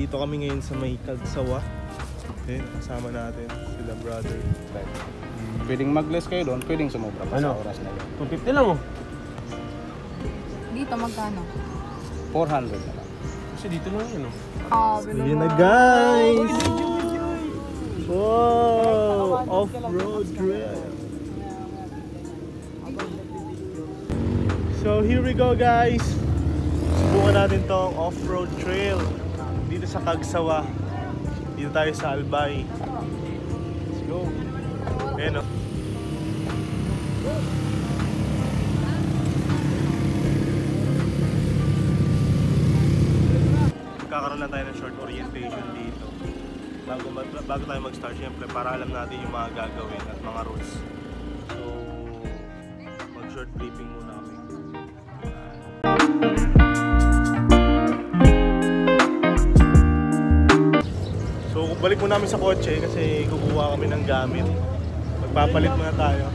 Nandito kami ngayon sa may Cagsawa. Okay, kasama natin sila brother. Pwedeng mag-less kayo doon, pwedeng sumobra pa sa oras na yun. 250 lang oh. Dito magkano? 400 na lang. Kasi dito lang yun oh. So yun na guys! Wow! Off-road trail! So here we go guys! Subukan natin tong off-road trail dito sa Cagsawa. Dito tayo sa Albay. Let's go! Ayan o. Kakaroon lang tayo ng short orientation dito bago tayo mag-start, syempre para alam natin yung mga gagawin at mga routes. So mag-short briefing muna kami. So balik muna namin sa kotse kasi kukuha kami ng gamit. Magpapalit muna tayo.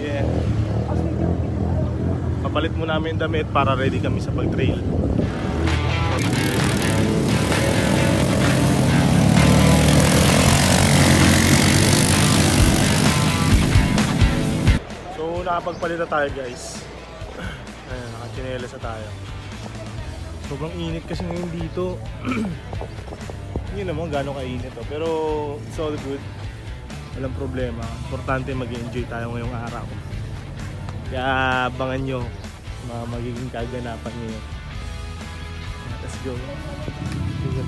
Yeah. Papalit muna namin yung damit para ready kami sa pag-trail. So nakapagpalit na tayo guys. Ayan, nakachinelas na tayo. Sobrang init kasi ngayon dito. Hindi naman gano'ng kainit oh. Pero it's all good. Walang problema. Importante mag-enjoy tayo ngayong araw. Kaya abangan nyo mga magiging kaganapan nyo. Let's go. Ito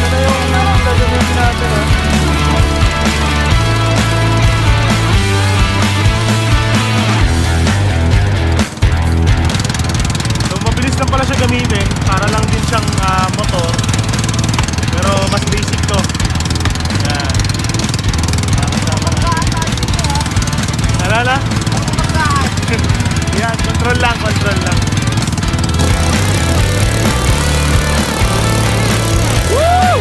na yung gagawin natin oh. So mabilis lang pala siya gamitin. Para lang din siyang motor. Pero mas basic to. Yan. Alala? Yan, control lang, control lang. Woo!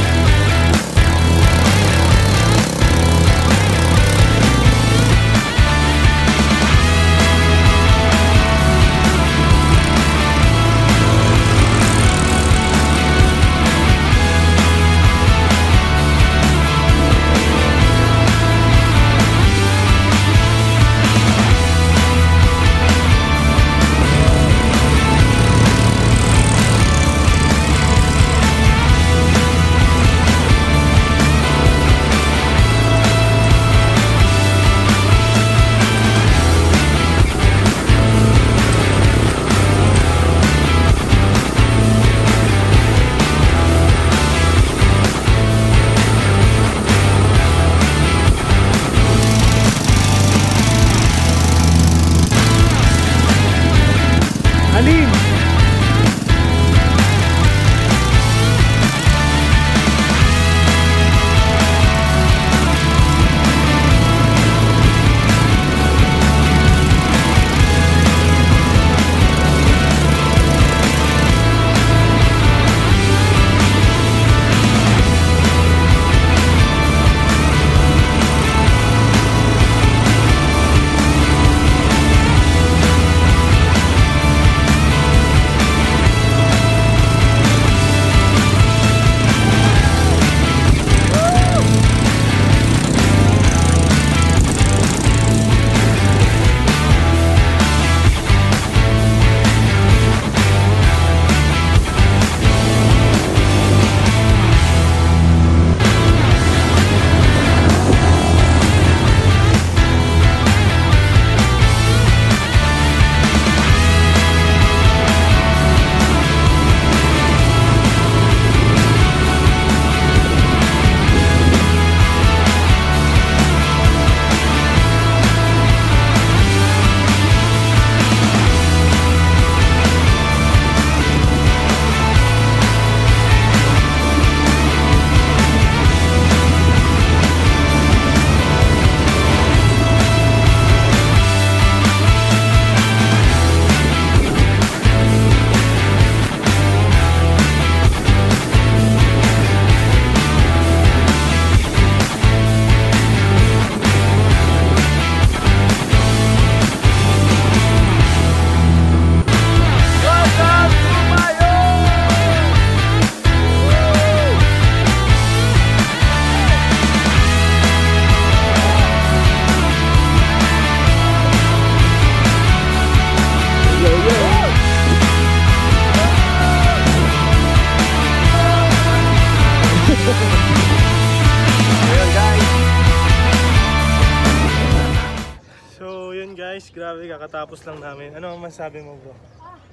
grabe, kakatapos lang namin. Ano ang masabi mo, bro?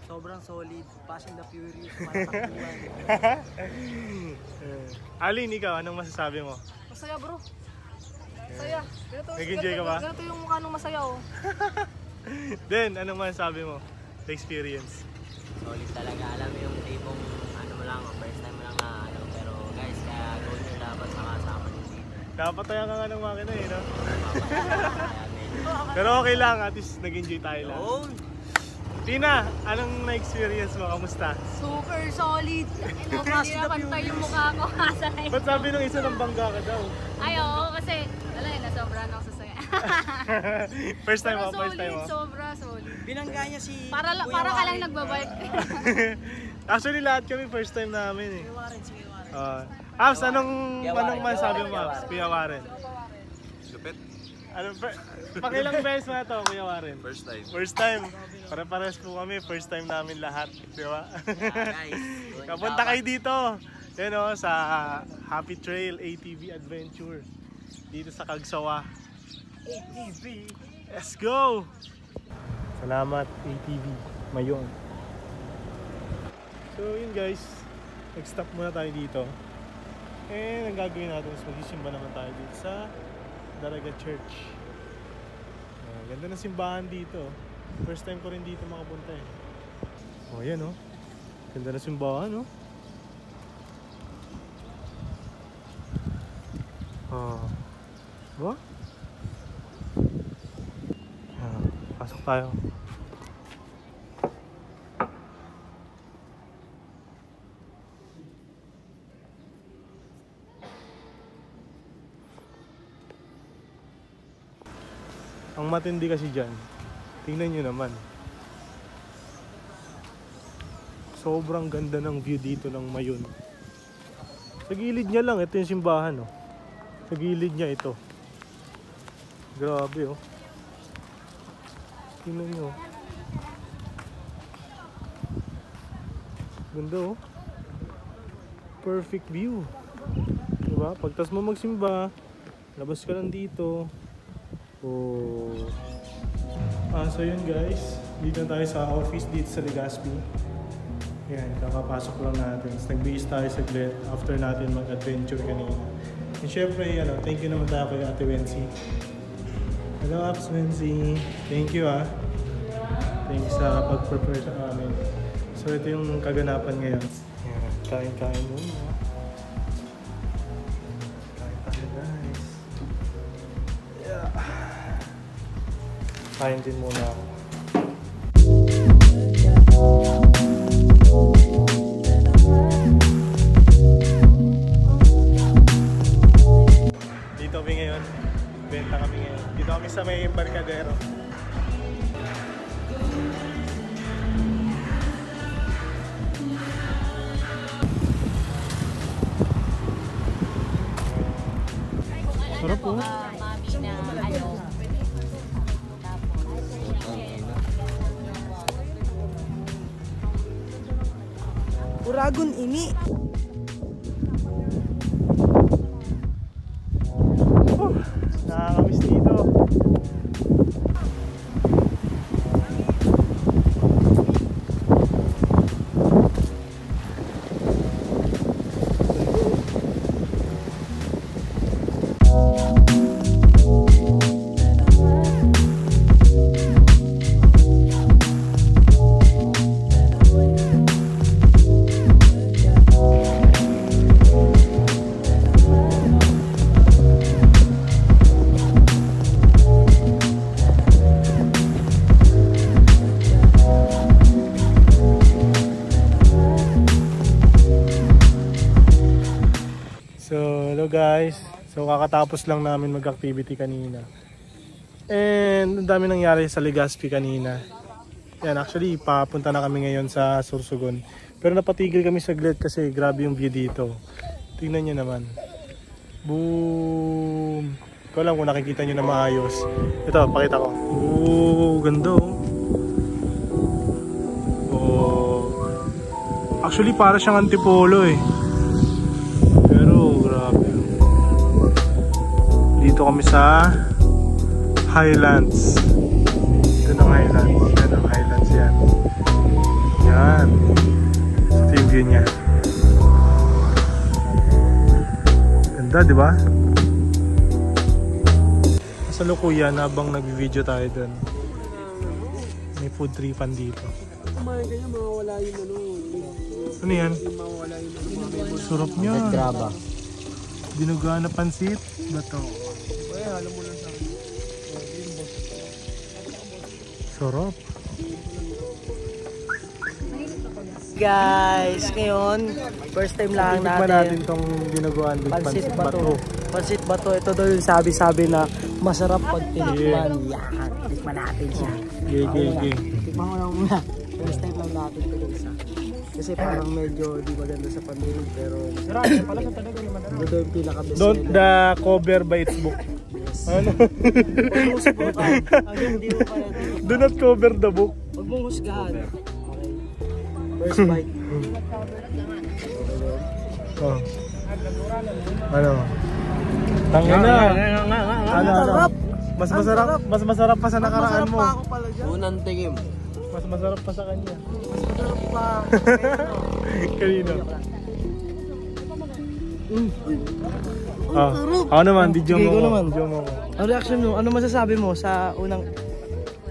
Sobrang solid. Fast and the Furious. Malatakbuhan. Alin, ikaw, anong masasabi mo? Masaya bro. Masaya. Nag-enjoy ka ba? Ganito yung mukha nung masaya oh. Then, anong masasabi mo? The experience. Solid talaga. Alam mo yung tipong ano mo lang, first time mo lang na ano. Pero guys, kaya go nyo dapat makasama nyo dito. Napataya ka nga ng makina eh, no? Kaya medyo. Pero okay lang, at least nag-enjoy tayo lang. Oh! Tina, anong na-experience mo? Kamusta? Super solid. Hindi na pantay yung mukha ko. Ba't sabi nung isa ng bangga ka daw? Ay oo, kasi wala eh, nasobrahan ako sa saya. First time Pero mo, first time mo. sobra solid. Binangga niya si Para ka lang nagbabike. Actually, lahat kami first time namin eh. Kuya Warren, si Kuya Warren. Abs, anong masabi mo, Kuya Abs? Kuya Warren. Lupit. Pakilang beses na to, Kuya Warren? First time. First time. Pare-pares po kami, first time namin lahat, di ba? Guys, Kapunta kayo dito. Yan o, sa Happy Trail ATV Adventure. Dito sa Cagsawa. ATV. Let's go! Salamat ATV. Mayon. So yun guys, nag-stop muna tayo dito. And ang gagawin natin is mag-isimba naman tayo dito sa Daraga Church. Ganda ng simbahan dito. First time ko rin dito makapunta eh. Oh, yan oh. Ganda ng simbahan oh. Diba? Pasok tayo. Ang matindi kasi dyan, tingnan nyo naman. Sobrang ganda ng view dito ng Mayon. Sa gilid niya lang, ito yung simbahan oh. Sa gilid niya ito. Grabe oh. Tingnan nyo. Ganda oh. Perfect view. Diba? Pagtas mo magsimba, labas ka lang dito. Oh. So yun guys, dito tayo sa office dito sa Legazpi. Yan, kakapasok lang natin. Nag-base tayo saglit after natin mag-adventure kanina. And syempre, thank you naman tayo kay Ate Wency. Hello Apps Wency. Thank you ah. Thank you sa pag-prepare sa amin. So ito yung kaganapan ngayon. Yan, kain-kain muna. Kain din muna ako. Dito kami ngayon. Benta kami ngayon. Dito kami sa may Embarcadero. Sarap po. Mami na ano. Uragon ini. Nakakamiss dito. Hello guys, so kakatapos lang namin mag-activity kanina and ang dami nangyari sa Legazpi kanina. Yan, actually papunta na kami ngayon sa Sorsogon, pero napatigil kami saglit kasi grabe yung view dito. Tingnan nyo naman, boom. Ko lang kung nakikita nyo na maayos. Ito, pakita ko. Ganda oh. Actually para siyang antipolo eh. Pero grabe. Dito kami sa Highlands. Ito ng Highlands. Yan ang Highlands yan. Yan. Ito yung view niya. Ganda, di ba? Sa Lukuyan, habang nag-video tayo dun, may food tripan dito. Kumain ka niya, mawawala yung Ano yan? mawawala yung Sarap niya. Graba. Dinuga na pansit. Bato. Ay, halo mo lang sa akin. Sarap. Guys, ngayon, first time lang Tikman natin natin. tong dinuguan with Pansit pansit bato. bato. Pansit bato, ito daw yung sabi-sabi na masarap pag tinikman. Yan, tikman natin siya. Gay. Tikman mo lang muna. First time lang natin ito isa. Kasi parang medyo di maganda sa pandinig, pero masarap. Ito daw yung pinaka-best Don't seller. the cover by its book. Ano? Huwag mong subukan. Hanggang hindi mo pa natin. Do not cover the book. Huwag mong husgahan. Okay. First bite. Oh. Ano? Tangin na. Ano? Sarap. Mas masarap pa sa nakaraan mo. Ako pala dyan. Unang tingim. Mas masarap pa sa kanya. Masarap pa. Kanina. Ako naman, video Sige, mo ikaw ko. naman. Video mo ko. Ang reaction mo, ano masasabi mo sa unang...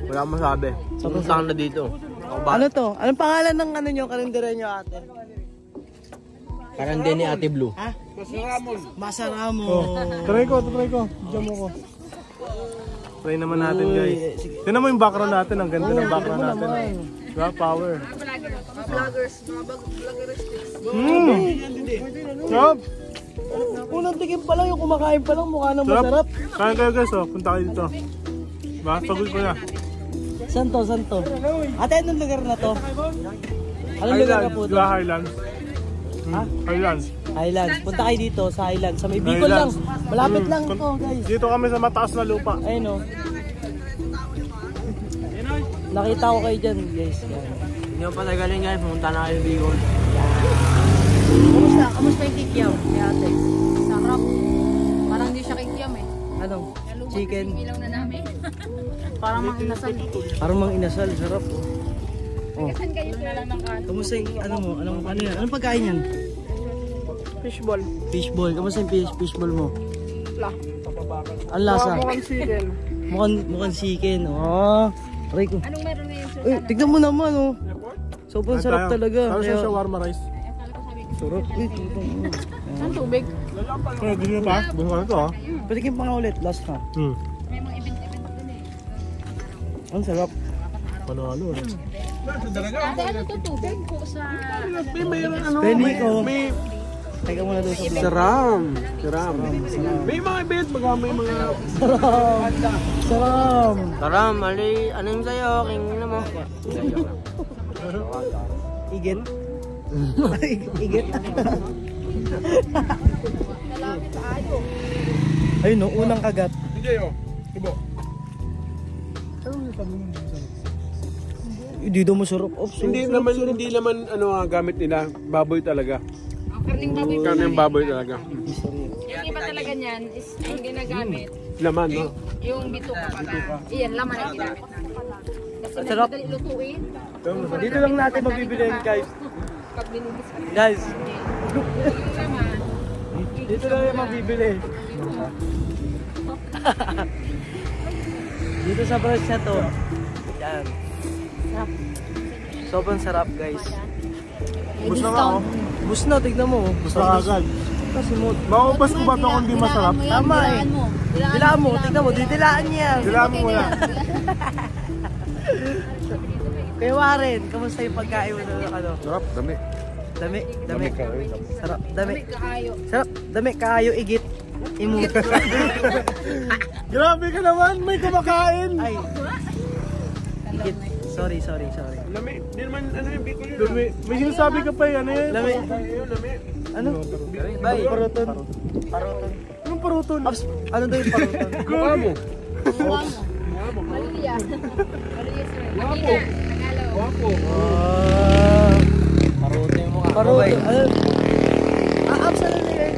Wala akong masabi. Pumunta ka na dito. Ano to? Anong pangalan ng ano nyo, kalendera nyo ate? Parang din ni Ate Blue. Ha? Masaramo. Oh. Try ko. Video mo ko. Try naman natin, guys. Sige. Tingnan mo yung background natin. Ang ganda ng background natin. Diba? Power. Vloggers, mga vloggers. Sarap. Unang tingin pa lang, yung kumakain pa lang, mukha nang Sarap. masarap. Kain kayo, guys. Oh. Punta kayo dito. Diba? Pagod ko na. Saan to? Ate, anong lugar na to? Anong lugar na po to? Diba Highlands? Ha? Highlands. Highlands. Punta kayo dito sa Highlands. Sa may Bicol lang. Highlands. Malapit lang to, guys. Dito kami sa mataas na lupa. Ayun o. Nakita ko kayo dyan, guys. Yan. Hindi mo pa nagaling guys, pumunta na kayo Bicol. Kamusta yung kikyaw? Kaya ate. Sarap. Parang di siya kikyam eh. Anong? Chicken. Ilaw na namin. Parang mga inasal. Parang mang inasal. Sarap oh. Oh. Saan kayo na lang ng kanin? Kamusta yung ano mo? Ano yan? Anong pagkain yan? Fishball. Fishball. Kamusta yung fishball mo? La. Ang lasa? Mukhang chicken. Mukhang chicken. Oh. Aray ko. Anong meron ngayon sir? Uy, tignan mo naman oh. Sobrang sarap talaga. Ano siya Kaya- shawarma rice? Sarap. Uy, tignan mo. Saan tubig? Ano, di nyo pa? Gusto ko na ito ah. Patikin pa nga ulit. Last na. May mga event din eh. Ang sarap. Ano? Ate, ano to tubig? Po sa... Benny ko. Teka muna doon sa vlog. Saram. May mga event, baga may mga... Saram. Saram, ali, ano yung sa'yo? King na mo. Igit. Igit. Ayun no, unang kagat. Hindi oh. Ibo. Hindi daw masarap. Hindi naman ano gamit nila, baboy talaga. Karning baboy. Karneng baboy talaga. Yung iba talaga niyan is yung ginagamit. Laman, no? Yung bituka pa. Iyan, laman ang ginamit. Kasi Sarap. madali lutuin. Dito lang natin mabibilhin guys. Pag binibis ka. Guys, Yung laman. dito lang yung mabibili. Dito sa branch na to. Yan. Sarap. Sobrang sarap guys. Bus na ka ako. Bus na, tignan mo. Bus na agad. Kasi mo. Maubos ko ba ito kung di masarap? Tama eh. Dilaan mo, tignan mo, didilaan niya yan. Dilaan mo muna. Kaya Warren, kamusta yung pagkain mo na ano? Sarap, dami. Dami. Sarap, dami. Kaayo. Sarap, dami, kaayo, igit. Imut. Grabe ka naman, may kumakain. Ay. Igit. Sorry. Lami, di naman ano yung Bicol yun. May sinasabi ka pa eh, ano yun? Lami. Lami. Ano? Bay. Paruton. Anong paruton? Ops, ano daw yung paruton? Mukha mo. Maluya. Maluya sir. Manila. Tagalog. Wapo. Paruton yung mukha. Paruton. Ano? Ops, ano na yun?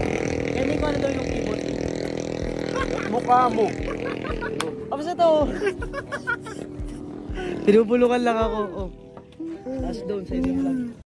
Hindi ko ano daw yung keyboard. Mukha mo. Ops, ito. Tinubulukan lang ako. Oh. Tapos doon sa inyo vlog.